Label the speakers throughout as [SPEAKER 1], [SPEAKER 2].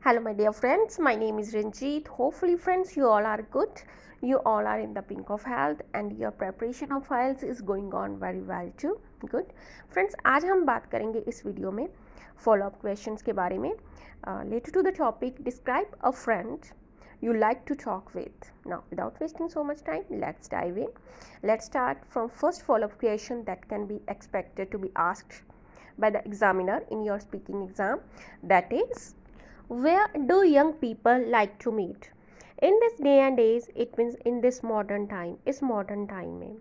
[SPEAKER 1] Hello, my dear friends. My name is Ranjit. Hopefully, friends, you all are good. You all are in the pink of health, and your preparation of files is going on very well too. Good, friends. आज हम बात करेंगे इस video में follow-up questions के बारे में. Related to the topic, describe a friend you like to talk with. Now, without wasting so much time, let's dive in. Let's start from first follow-up question that can be expected to be asked by the examiner in your speaking exam. That is, where do young people like to meet? In this day and age, it means in this modern time, is modern time mein.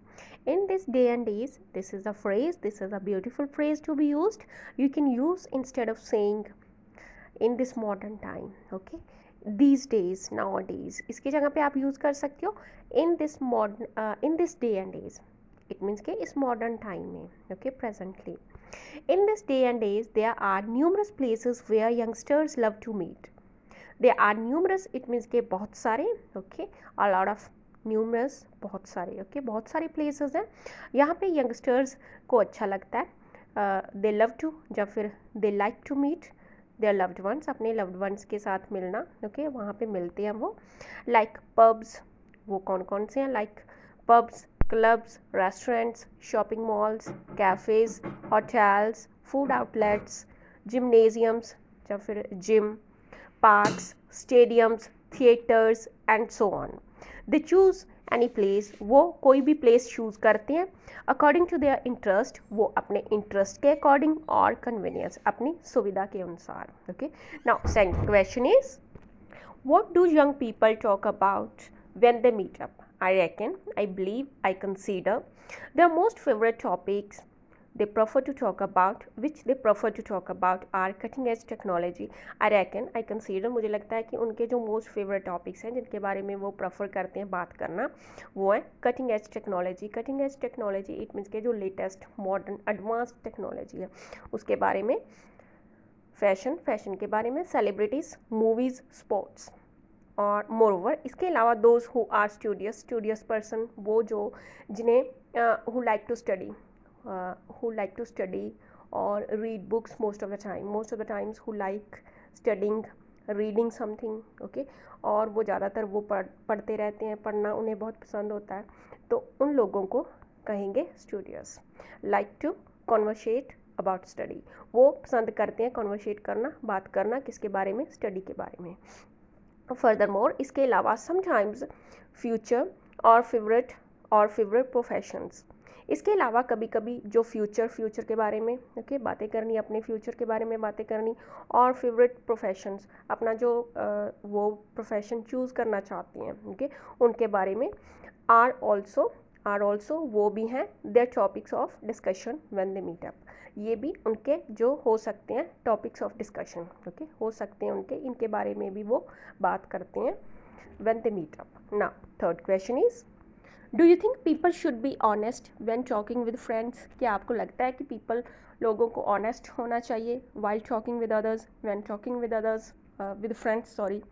[SPEAKER 1] In this day and age, this is a phrase, this is a beautiful phrase to be used. You can use instead of saying in this modern time, okay, these days, nowadays, इसकी जगह पे आप use कर सकते हो in this modern in this day and age. It means कि इस modern time में, okay, presently. In this day and age, there are numerous places where youngsters love to meet. There are numerous, it means के बहुत सारे, okay, a lot of numerous, बहुत सारे, okay, बहुत सारे places हैं यहाँ पे youngsters को अच्छा लगता है. They love to या फिर they like to meet their loved ones, अपने loved ones के साथ मिलना, okay, वहाँ पे मिलते हैं वो. Like pubs, वो कौन कौन से हैं? Like pubs, clubs, restaurants, shopping malls, cafes, hotels, food outlets, gymnasiums या फिर gym, parks, stadiums, theaters and so on. They choose any place, वो कोई भी place choose करते हैं according to their interest, वो अपने interest के according और convenience, अपनी सुविधा के अनुसार. Okay. Now, second question is, what do young people talk about when they meet up? I reckon, I believe, I consider their most favorite topics they prefer to talk about, which they prefer to talk about are cutting edge technology. I reckon, I consider, मुझे लगता है कि उनके जो most favorite topics हैं जिनके बारे में वो prefer करते हैं बात करना, वो है cutting edge technology. Cutting edge technology it means के जो latest modern advanced technology है उसके बारे में, फैशन के बारे में, celebrities, movies, sports. और मोरओवर इसके अलावा those who are studious person, वो जो जिन्हें हु लाइक टू स्टडी और read books most of the times who like studying reading something, okay, और वो ज़्यादातर वो पढ़ते रहते हैं, पढ़ना उन्हें बहुत पसंद होता है, तो उन लोगों को कहेंगे studious. Like to conversate about study, वो पसंद करते हैं कॉन्वर्सेट करना, बात करना, किसके बारे में? स्टडी के बारे में. Furthermore, इसके अलावा sometimes future और फेवरेट प्रोफेशंस, इसके अलावा कभी कभी जो फ्यूचर के बारे में, ओके, बातें करनी, अपने फ्यूचर के बारे में बातें करनी, और फेवरेट प्रोफेशंस, अपना जो वो प्रोफेशन चूज़ करना चाहती हैं, ओके, उनके बारे में. आर ऑल्सो वो भी हैं their topics of discussion when they meet up. ये भी उनके जो हो सकते हैं टॉपिक्स ऑफ डिस्कशन, ओके, हो सकते हैं उनके, इनके बारे में भी वो बात करते हैं when they meet up. Now third question is, do you think people should be honest when talking with friends? क्या आपको लगता है कि लोगों को ऑनेस्ट होना चाहिए while talking with others, when talking with others, with friends, sorry?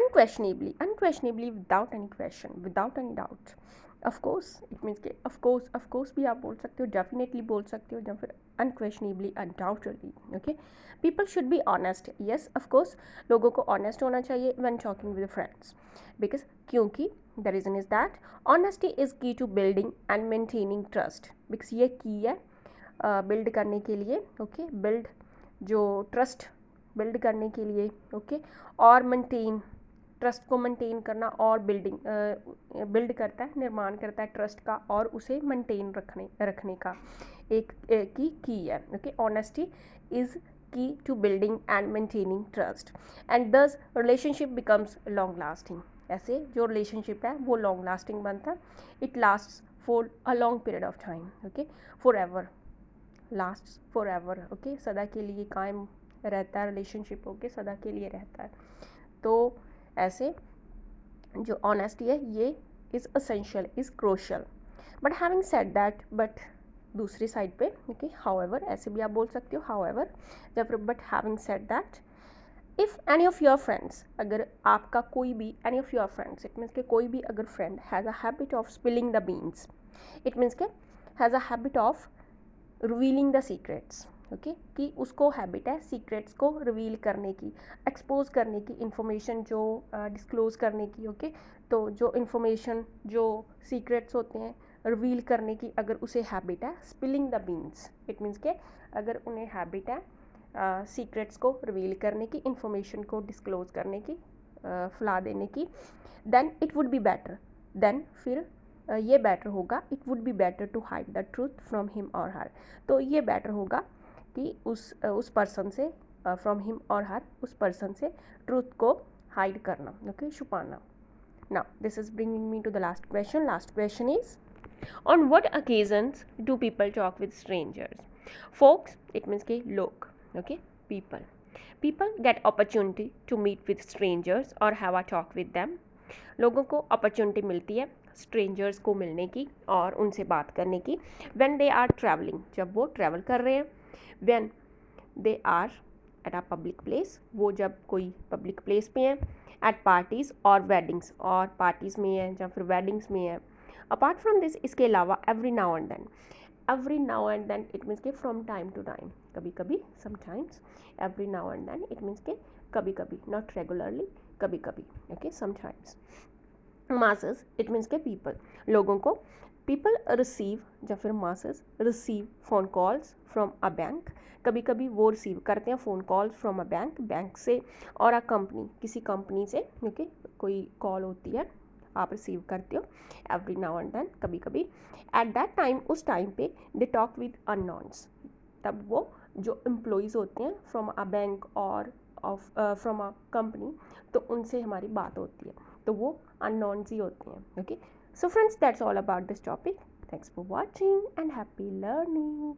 [SPEAKER 1] Unquestionably, without any question, without any doubt. Of course, it means कि of course भी आप बोल सकते हो, definitely बोल सकते हो, या फिर unquestionably, undoubtedly, okay. People should be honest. Yes, of course, लोगों को honest होना चाहिए when talking with friends, because क्योंकि the reason is that honesty is key to building and maintaining trust. because ये key है build करने के लिए, okay, build जो trust build करने के लिए, okay, और maintain ट्रस्ट को मेंटेन करना, और बिल्ड करता है, निर्माण करता है ट्रस्ट का, और उसे मेंटेन रखने का एक की है, okay. Honesty is key to building and maintaining trust, and thus relationship becomes long lasting. ऐसे जो रिलेशनशिप है वो लॉन्ग लास्टिंग बनता है. It lasts for a long period of time, okay. Forever, lasts forever, okay. सदा के लिए कायम रहता है रिलेशनशिप, ओके, सदा के लिए रहता है. तो ऐसे जो ऑनेस्टी है ये is essential, is crucial. But having said that, but दूसरी साइड पे, ओके, हाउएवर, ऐसे भी आप बोल सकते हो हाउएवर, या फिर but having said that, if any of your friends, अगर आपका कोई भी, any of your friends, it means के कोई भी अगर friend has a habit of spilling the beans, it means के has a habit of revealing the secrets, okay कि उसको हैबिट है सीक्रेट्स को रिवील करने की, एक्सपोज करने की, इंफॉर्मेशन जो डिस्क्लोज करने की। ओके तो जो इंफॉर्मेशन जो सीक्रेट्स होते हैं रिवील करने की अगर उसे हैबिट है, spilling the beans, it means के अगर उन्हें हैबिट है सीक्रेट्स को रिवील करने की, इंफॉर्मेशन को डिस्क्लोज करने की, फैला देने की, then it would be better, then फिर ये बेटर होगा, it would be better to hide the truth from him और हर। तो ये बेटर होगा कि उस पर्सन से, फ्रॉम हिम और हर, उस पर्सन से ट्रूथ को हाइड करना, ओके छुपाना। Now this is bringing me to the last question. Last question is, on what occasions do people talk with strangers? Folks, it means के लोग, okay, people get opportunity to meet with strangers or have a talk with them. लोगों को opportunity मिलती है strangers को मिलने की और उनसे बात करने की when they are traveling, जब वो ट्रैवल कर रहे हैं, when they are at a public place, वो जब कोई पब्लिक प्लेस पे हैं, at parties और weddings, और पार्टीज़ में है या फिर वेडिंग्स में है। अपार्ट फ्रॉम दिस, इसके अलावा every now and then, every now and then it means के फ्रॉम टाइम टू टाइम, कभी कभी, sometimes, every now and then it means के कभी कभी, नॉट रेगुलरली, कभी कभी, okay sometimes. Masses, it means के पीपल, लोगों को, पीपल रिसीव या फिर masses receive phone calls from a bank, कभी कभी वो रिसीव करते हैं phone calls from a bank, bank से, और अ कंपनी, किसी कंपनी से, ओके कोई कॉल होती है आप रिसीव करते हो, एवरी नाउ एंड देन, कभी कभी। एट दैट टाइम, उस टाइम पे, दे टॉक विद अननोन्स, तब वो जो एम्प्लॉयज़ होते हैं फ्रॉम अ बैंक और ऑफ फ्रॉम अ कंपनी, तो उनसे हमारी बात होती है, तो वो अननोन्स ही होते हैं। Okay so friends, that's all about this topic. Thanks for watching and happy learning.